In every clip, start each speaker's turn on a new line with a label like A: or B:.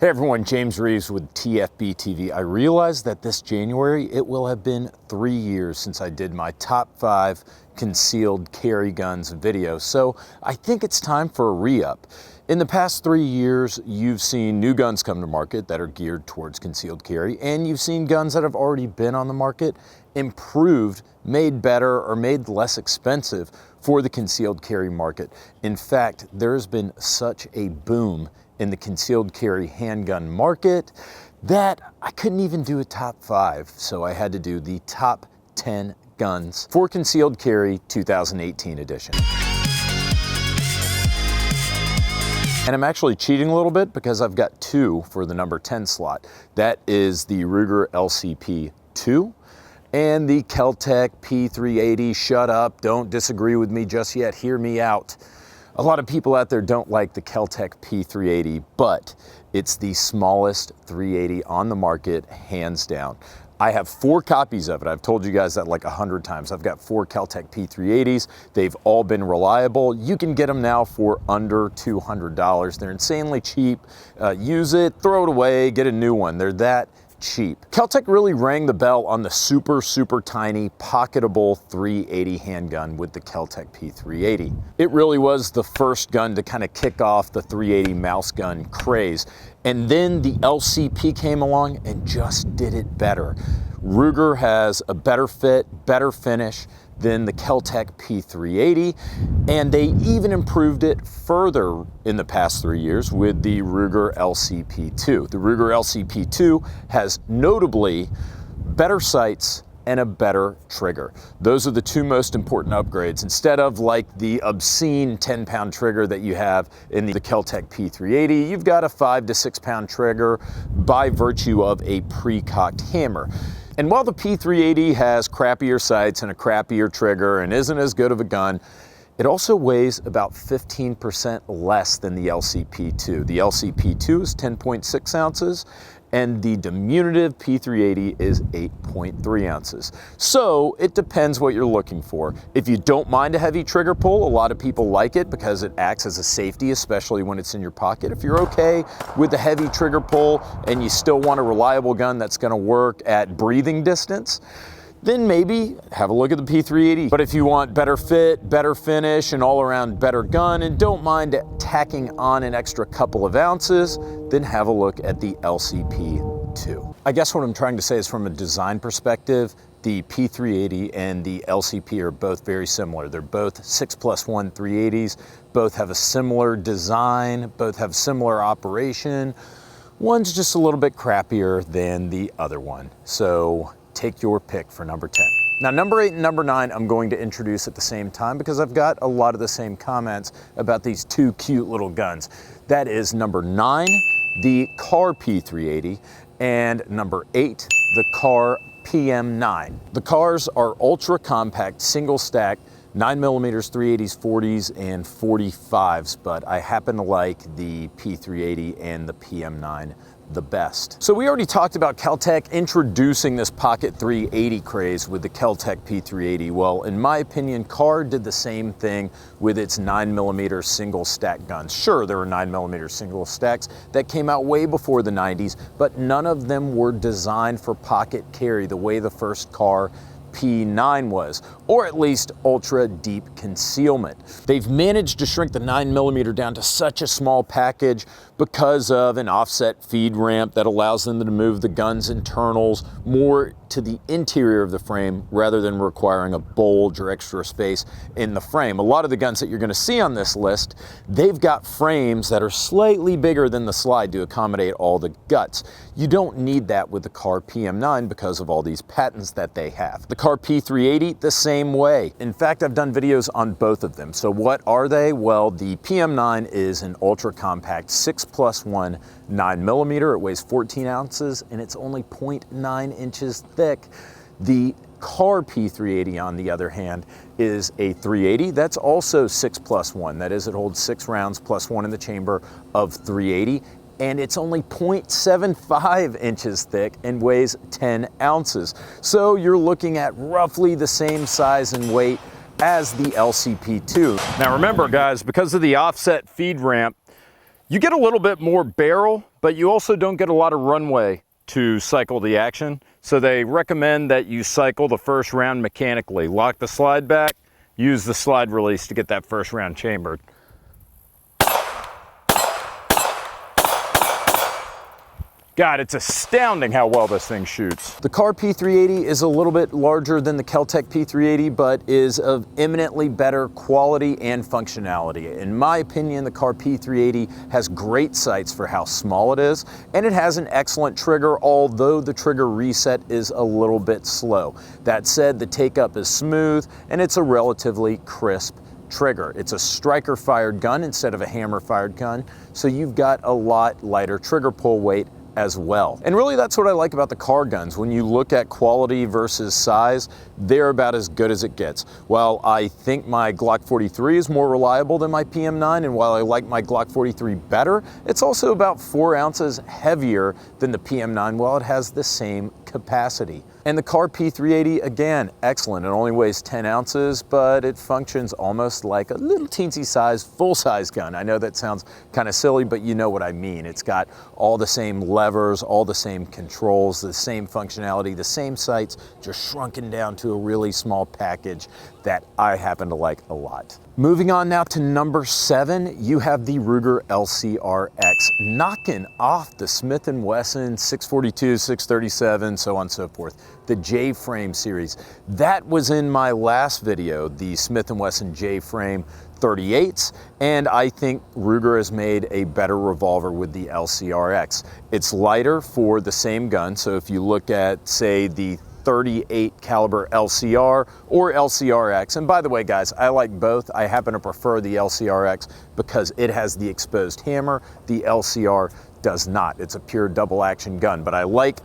A: Hey everyone, James Reeves with TFBTV. I realized that this January it will have been 3 years since I did my top 5 concealed carry guns video, so I think it's time for a re-up. In the past 3 years, you've seen new guns come to market that are geared towards concealed carry, and you've seen guns that have already been on the market improved, made better, or made less expensive for the concealed carry market. In fact, there's been such a boom in the concealed carry handgun market that I couldn't even do a top 5, so I had to do the top 10 guns for concealed carry 2018 edition. And I'm actually cheating a little bit because I've got 2 for the number 10 slot. That is the Ruger LCP II and the Kel-Tec P3AT. Shut up, don't disagree with me just yet, hear me out. A lot of people out there don't like the Kel-Tec P3AT, but it's the smallest 380 on the market, hands down. I have 4 copies of it. I've told you guys that like 100 times. I've got 4 Kel-Tec P380s. They've all been reliable. You can get them now for under $200. They're insanely cheap. Use it, throw it away, get a new one. They're that cheap. Kel-Tec really rang the bell on the super tiny pocketable 380 handgun with the Kel-Tec P3AT. It really was the first gun to kind of kick off the 380 mouse gun craze. And then the LCP came along and just did it better. Ruger has a better fit, better finish than the Kel-Tec P3AT, and they even improved it further in the past 3 years with the Ruger LCP II. The Ruger LCP II has notably better sights and a better trigger. Those are the 2 most important upgrades. Instead of like the obscene 10-pound trigger that you have in the Kel-Tec P3AT, you've got a 5 to 6-pound trigger by virtue of a pre-cocked hammer. And while the P3AT has crappier sights and a crappier trigger and isn't as good of a gun, it also weighs about 15% less than the LCP II. The LCP II is 10.6 ounces, and the diminutive P3AT is 8.3 ounces. So it depends what you're looking for. If you don't mind a heavy trigger pull, a lot of people like it because it acts as a safety, especially when it's in your pocket. If you're okay with the heavy trigger pull and you still want a reliable gun that's gonna work at breathing distance, then maybe have a look at the P3AT. But if you want better fit, better finish, and all around better gun, and don't mind tacking on an extra couple of ounces, then have a look at the LCP II. I guess what I'm trying to say is from a design perspective, the P3AT and the LCP are both very similar. They're both 6+1 380s, both have a similar design, both have similar operation. One's just a little bit crappier than the other one. So take your pick for number 10. Now, number 8 and number 9, I'm going to introduce at the same time because I've got a lot of the same comments about these 2 cute little guns. That is number 9, the Kahr P3AT, and number 8, the Kahr PM9. The Kahrs are ultra compact, single stack, 9mm 380s, 40s, and 45s, but I happen to like the P3AT and the PM9 the best. So we already talked about Kel-Tec introducing this pocket 380 craze with the Kel-Tec P3AT. Well, in my opinion, Kahr did the same thing with its 9mm single stack guns. Sure, there were 9mm single stacks that came out way before the 90s, but none of them were designed for pocket carry the way the first Kahr P9 was, or at least ultra deep concealment. They've managed to shrink the 9mm down to such a small package because of an offset feed ramp that allows them to move the gun's internals more to the interior of the frame rather than requiring a bulge or extra space in the frame. A lot of the guns that you're going to see on this list, they've got frames that are slightly bigger than the slide to accommodate all the guts. You don't need that with the Kahr PM9 because of all these patents that they have. The Kahr P3AT, the same way. In fact, I've done videos on both of them. So what are they? Well, the PM9 is an ultra compact 6+1 9mm. It weighs 14 ounces and it's only 0.9 inches thick. The Kahr P3AT, on the other hand, is a 380. That's also 6+1. That is, it holds 6 rounds plus 1 in the chamber of 380. And it's only 0.75 inches thick and weighs 10 ounces. So you're looking at roughly the same size and weight as the LCP II. Now remember guys, because of the offset feed ramp, you get a little bit more barrel, but you also don't get a lot of runway to cycle the action. So they recommend that you cycle the first round mechanically. Lock the slide back, use the slide release to get that first round chambered. God, it's astounding how well this thing shoots. The Kahr P3AT is a little bit larger than the Kel-Tec P3AT, but is of eminently better quality and functionality. In my opinion, the Kahr P3AT has great sights for how small it is, and it has an excellent trigger, although the trigger reset is a little bit slow. That said, the take-up is smooth, and it's a relatively crisp trigger. It's a striker-fired gun instead of a hammer-fired gun, so you've got a lot lighter trigger pull weight as well. And really that's what I like about the Kahr guns. When you look at quality versus size, they're about as good as it gets. While I think my Glock 43 is more reliable than my PM9, and while I like my Glock 43 better, it's also about 4 ounces heavier than the PM9 while it has the same capacity. And the Kahr P3AT, again, excellent. It only weighs 10 ounces, but it functions almost like a little teensy size, full-size gun. I know that sounds kind of silly, but you know what I mean. It's got all the same levers, all the same controls, the same functionality, the same sights, just shrunken down to a really small package that I happen to like a lot. Moving on now to number 7, you have the Ruger LCRx, knocking off the Smith & Wesson 642, 637, so on and so forth, the J-frame series. That was in my last video, the Smith & Wesson J-frame 38s, and I think Ruger has made a better revolver with the LCRx. It's lighter for the same gun, so if you look at, say, the 38 caliber LCR or LCRx, and by the way guys, I like both. I happen to prefer the LCRx because it has the exposed hammer. The LCR does not. It's a pure double action gun, but I like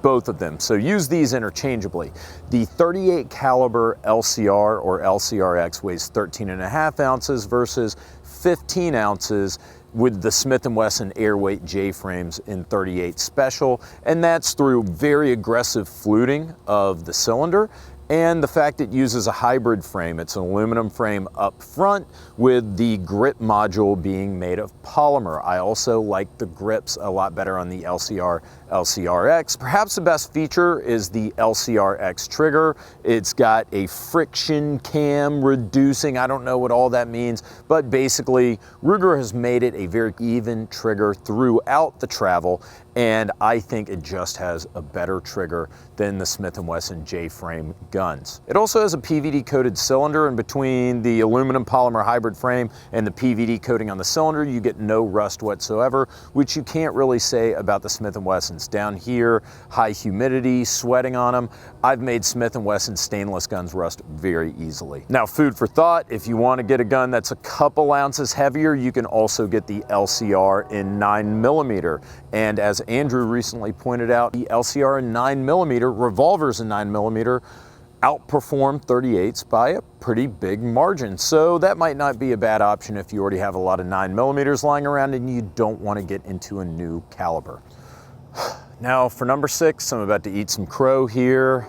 A: both of them, so use these interchangeably. The 38 caliber LCR or LCRx weighs 13.5 ounces versus 15 ounces with the Smith & Wesson Airweight J-frames in 38 Special, and that's through very aggressive fluting of the cylinder and the fact it uses a hybrid frame. It's an aluminum frame up front with the grip module being made of polymer. I also like the grips a lot better on the LCRx. Perhaps the best feature is the LCRx trigger. It's got a friction cam reducing, I don't know what all that means, but basically Ruger has made it a very even trigger throughout the travel, and I think it just has a better trigger than the Smith & Wesson J-frame guns. It also has a PVD coated cylinder, and between the aluminum polymer hybrid frame and the PVD coating on the cylinder, you get no rust whatsoever, which you can't really say about the Smith & Wessons. Down here, high humidity, sweating on them. I've made Smith & Wesson stainless guns rust very easily. Now, food for thought, if you want to get a gun that's a couple ounces heavier, you can also get the LCR in 9mm. And as Andrew recently pointed out, the LCR in 9mm, revolvers in 9mm, outperform 38s by a pretty big margin. So that might not be a bad option if you already have a lot of 9mm lying around and you don't want to get into a new caliber. Now for number 6, I'm about to eat some crow here.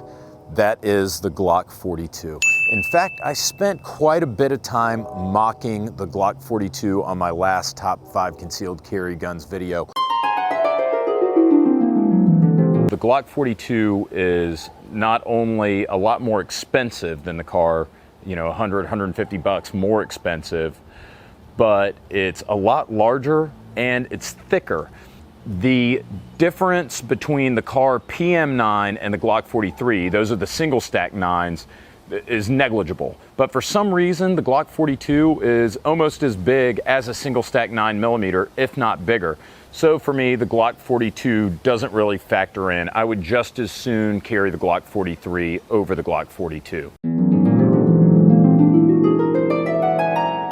A: That is the Glock 42. In fact, I spent quite a bit of time mocking the Glock 42 on my last top 5 concealed carry guns video. The Glock 42 is not only a lot more expensive than the Kahr, you know, 100, 150 bucks more expensive, but it's a lot larger and it's thicker. The difference between the Kahr PM9 and the Glock 43, those are the single stack 9s, is negligible. But for some reason, the Glock 42 is almost as big as a single stack 9mm, if not bigger. So for me, the Glock 42 doesn't really factor in. I would just as soon carry the Glock 43 over the Glock 42.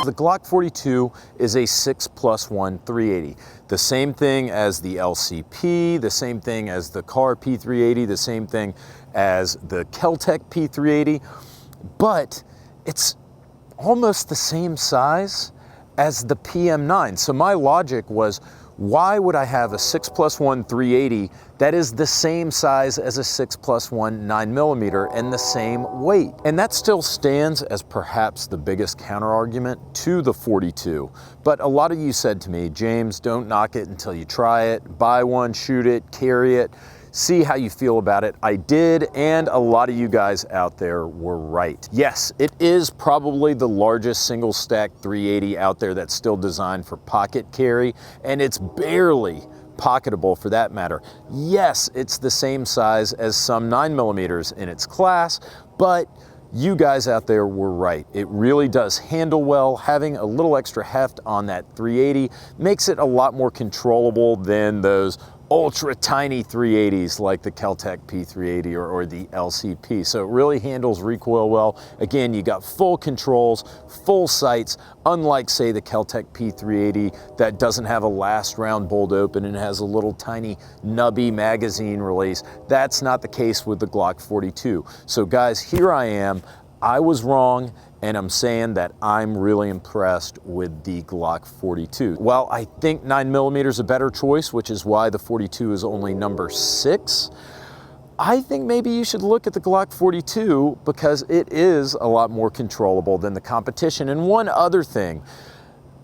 A: The Glock 42 is a 6+1 380. The same thing as the LCP, the same thing as the Kahr P3AT, the same thing as the Kel-Tec P3AT, but it's almost the same size as the PM9. So my logic was, Why would I have a 6+1 380 that is the same size as a 6+1 9mm and the same weight? And that still stands as perhaps the biggest counter argument to the 42. But a lot of you said to me, James, don't knock it until you try it. Buy one, shoot it, carry it, see how you feel about it. I did, and a lot of you guys out there were right. Yes, it is probably the largest single stack 380 out there that's still designed for pocket carry, and it's barely pocketable for that matter. Yes, it's the same size as some 9mm in its class, but you guys out there were right. It really does handle well. Having a little extra heft on that 380 makes it a lot more controllable than those ultra tiny 380s like the Kel-Tec P3AT or the LCP. So it really handles recoil well. Again, you got full controls, full sights, unlike say the Kel-Tec P3AT that doesn't have a last round bolt open and has a little tiny nubby magazine release. That's not the case with the Glock 42. So guys, here I am. I was wrong, and I'm saying that I'm really impressed with the Glock 42. Well, I think 9mm is a better choice, which is why the 42 is only number 6. I think maybe you should look at the Glock 42 because it is a lot more controllable than the competition. And one other thing,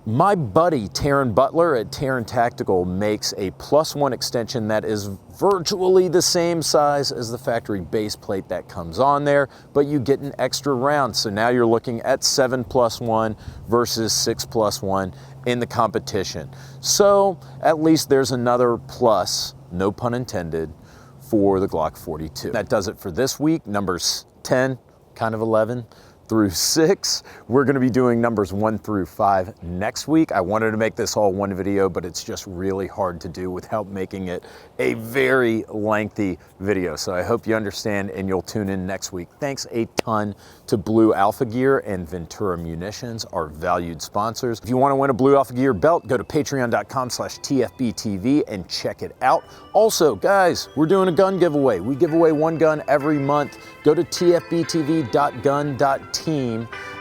A: my buddy Taryn Butler at Taryn Tactical makes a +1 extension that is virtually the same size as the factory base plate that comes on there, but you get an extra round. So now you're looking at 7+1 versus 6+1 in the competition. So at least there's another plus, no pun intended, for the Glock 42. That does it for this week. Numbers 10, kind of 11, through 6. We're gonna be doing numbers 1 through 5 next week. I wanted to make this all one video, but it's just really hard to do without making it a very lengthy video. So I hope you understand and you'll tune in next week. Thanks a ton to Blue Alpha Gear and Ventura Munitions, our valued sponsors. If you wanna win a Blue Alpha Gear belt, go to patreon.com/TFBTV and check it out. Also, guys, we're doing a gun giveaway. We give away one gun every month. Go to tfbtv.gun.team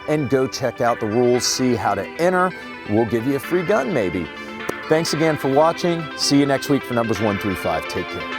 A: and go check out the rules, see how to enter. We'll give you a free gun maybe. Thanks again for watching. See you next week for numbers 1 through 5. Take care.